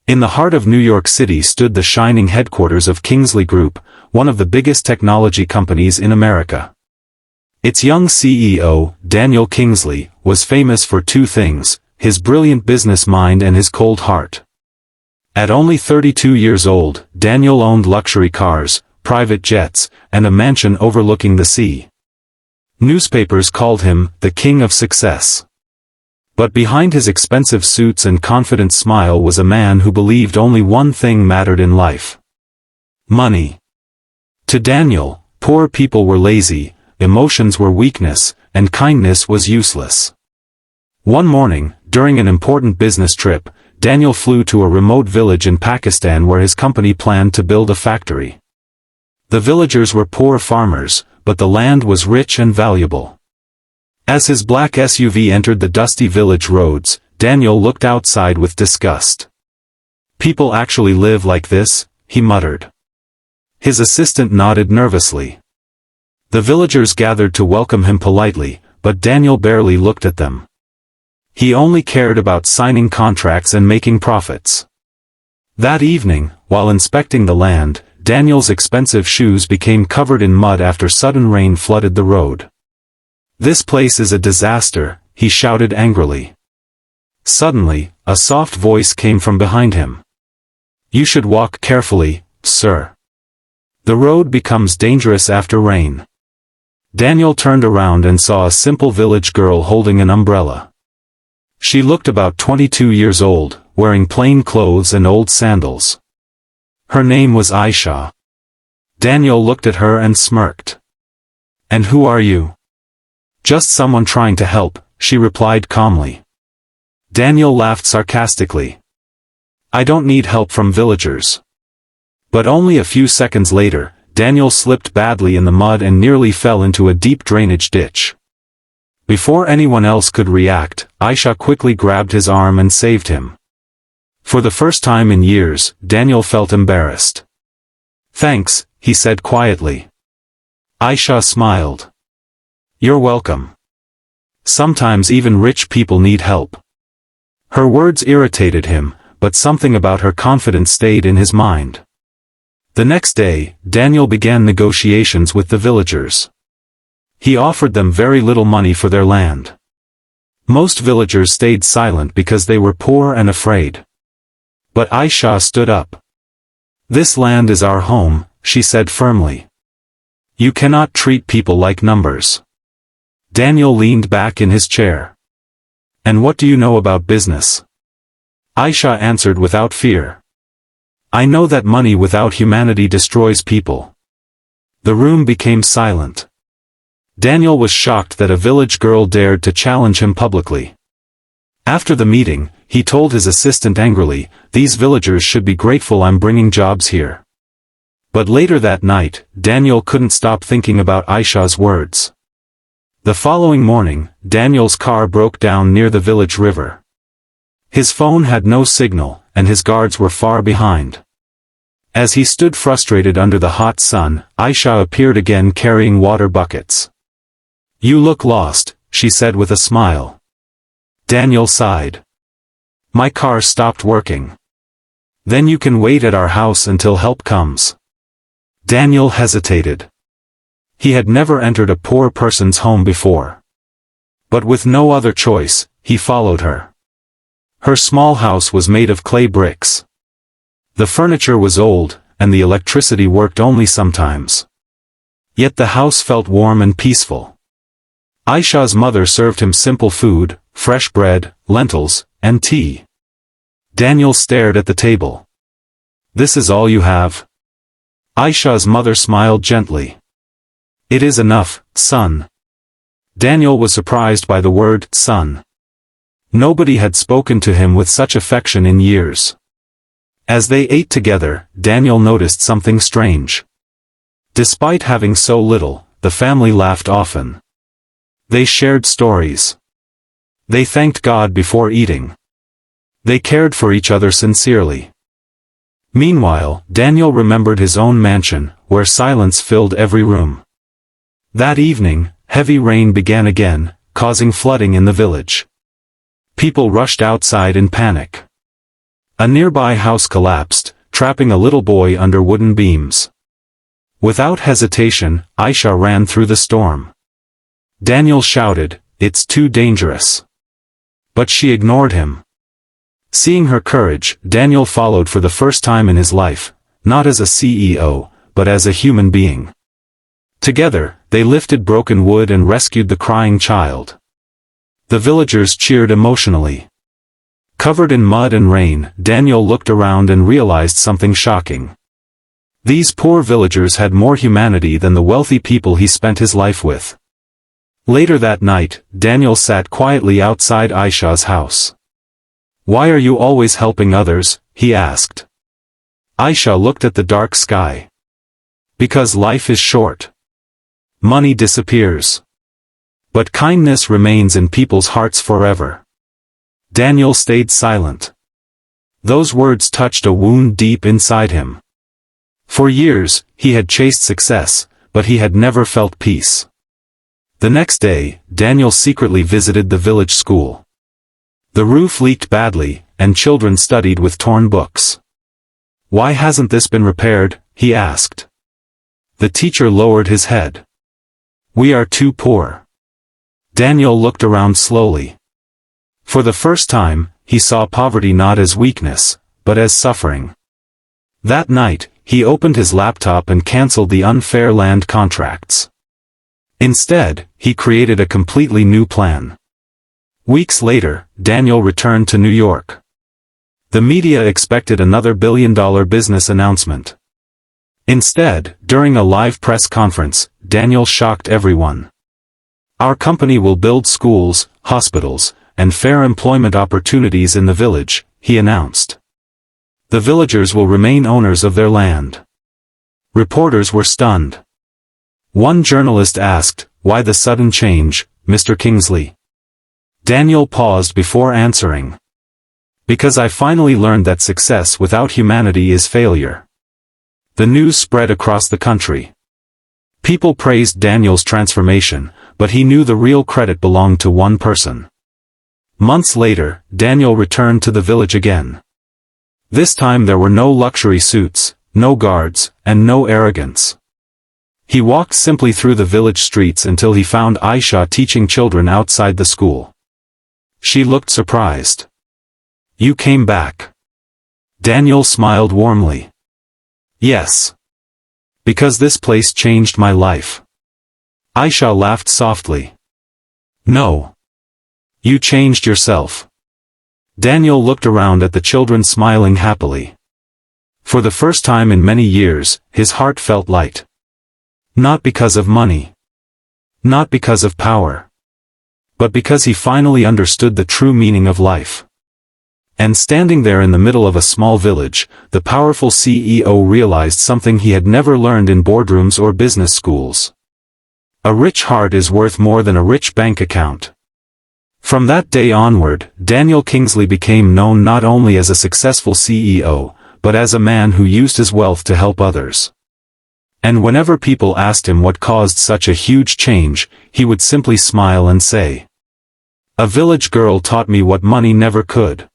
In the heart of New York City stood the shining headquarters of Kingsley Group, one of the biggest technology companies in America. Its young CEO, Daniel Kingsley, was famous for two things: his brilliant business mind and his cold heart. At only 32 years old, Daniel owned luxury cars, private jets, and a mansion overlooking the sea. Newspapers called him the King of Success. But behind his expensive suits and confident smile was a man who believed only one thing mattered in life: money. To Daniel, poor people were lazy, emotions were weakness, and kindness was useless. One morning, during an important business trip, Daniel flew to a remote village in Pakistan where his company planned to build a factory. The villagers were poor farmers, but the land was rich and valuable. As his black SUV entered the dusty village roads, Daniel looked outside with disgust. "People actually live like this?" he muttered. His assistant nodded nervously. The villagers gathered to welcome him politely, but Daniel barely looked at them. He only cared about signing contracts and making profits. That evening, while inspecting the land, Daniel's expensive shoes became covered in mud after sudden rain flooded the road. "This place is a disaster," he shouted angrily. Suddenly, a soft voice came from behind him. "You should walk carefully, sir. The road becomes dangerous after rain." Daniel turned around and saw a simple village girl holding an umbrella. She looked about 22 years old, wearing plain clothes and old sandals. Her name was Aisha. Daniel looked at her and smirked. "And who are you?" "Just someone trying to help," she replied calmly. Daniel laughed sarcastically. "I don't need help from villagers." But only a few seconds later, Daniel slipped badly in the mud and nearly fell into a deep drainage ditch. Before anyone else could react, Aisha quickly grabbed his arm and saved him. For the first time in years, Daniel felt embarrassed. "Thanks," he said quietly. Aisha smiled. "You're welcome. Sometimes even rich people need help." Her words irritated him, but something about her confidence stayed in his mind. The next day, Daniel began negotiations with the villagers. He offered them very little money for their land. Most villagers stayed silent because they were poor and afraid. But Aisha stood up. "This land is our home," she said firmly. "You cannot treat people like numbers." Daniel leaned back in his chair. "And what do you know about business?" Aisha answered without fear. "I know that money without humanity destroys people." The room became silent. Daniel was shocked that a village girl dared to challenge him publicly. After the meeting, he told his assistant angrily, "These villagers should be grateful I'm bringing jobs here." But later that night, Daniel couldn't stop thinking about Aisha's words. The following morning, Daniel's car broke down near the village river. His phone had no signal, and his guards were far behind. As he stood frustrated under the hot sun, Aisha appeared again carrying water buckets. "You look lost," she said with a smile. Daniel sighed. "My car stopped working." "Then you can wait at our house until help comes." Daniel hesitated. He had never entered a poor person's home before. But with no other choice, he followed her. Her small house was made of clay bricks. The furniture was old, and the electricity worked only sometimes. Yet the house felt warm and peaceful. Aisha's mother served him simple food, fresh bread, lentils, and tea. Daniel stared at the table. "This is all you have?" Aisha's mother smiled gently. "It is enough, son." Daniel was surprised by the word, son. Nobody had spoken to him with such affection in years. As they ate together, Daniel noticed something strange. Despite having so little, the family laughed often. They shared stories. They thanked God before eating. They cared for each other sincerely. Meanwhile, Daniel remembered his own mansion, where silence filled every room. That evening, heavy rain began again, causing flooding in the village. People rushed outside in panic. A nearby house collapsed, trapping a little boy under wooden beams. Without hesitation, Aisha ran through the storm. Daniel shouted, "It's too dangerous." But she ignored him. Seeing her courage, Daniel followed for the first time in his life, not as a CEO, but as a human being. Together, they lifted broken wood and rescued the crying child. The villagers cheered emotionally. Covered in mud and rain, Daniel looked around and realized something shocking. These poor villagers had more humanity than the wealthy people he spent his life with. Later that night, Daniel sat quietly outside Aisha's house. "Why are you always helping others?" he asked. Aisha looked at the dark sky. "Because life is short. Money disappears. But kindness remains in people's hearts forever." Daniel stayed silent. Those words touched a wound deep inside him. For years, he had chased success, but he had never felt peace. The next day, Daniel secretly visited the village school. The roof leaked badly, and children studied with torn books. "Why hasn't this been repaired?" he asked. The teacher lowered his head. "We are too poor." Daniel looked around slowly. For the first time, he saw poverty not as weakness, but as suffering. That night, he opened his laptop and canceled the unfair land contracts. Instead, he created a completely new plan. Weeks later, Daniel returned to New York. The media expected another billion-dollar business announcement. Instead, during a live press conference, Daniel shocked everyone. "Our company will build schools, hospitals, and fair employment opportunities in the village," he announced. "The villagers will remain owners of their land." Reporters were stunned. One journalist asked, "Why the sudden change, Mr. Kingsley?" Daniel paused before answering. "Because I finally learned that success without humanity is failure." The news spread across the country. People praised Daniel's transformation, but he knew the real credit belonged to one person. Months later, Daniel returned to the village again. This time there were no luxury suits, no guards, and no arrogance. He walked simply through the village streets until he found Aisha teaching children outside the school. She looked surprised. "You came back." Daniel smiled warmly. "Yes. Because this place changed my life." Aisha laughed softly. "No. You changed yourself." Daniel looked around at the children smiling happily. For the first time in many years, his heart felt light. Not because of money. Not because of power. But because he finally understood the true meaning of life. And standing there in the middle of a small village, the powerful CEO realized something he had never learned in boardrooms or business schools. A rich heart is worth more than a rich bank account. From that day onward, Daniel Kingsley became known not only as a successful CEO, but as a man who used his wealth to help others. And whenever people asked him what caused such a huge change, he would simply smile and say, "A village girl taught me what money never could."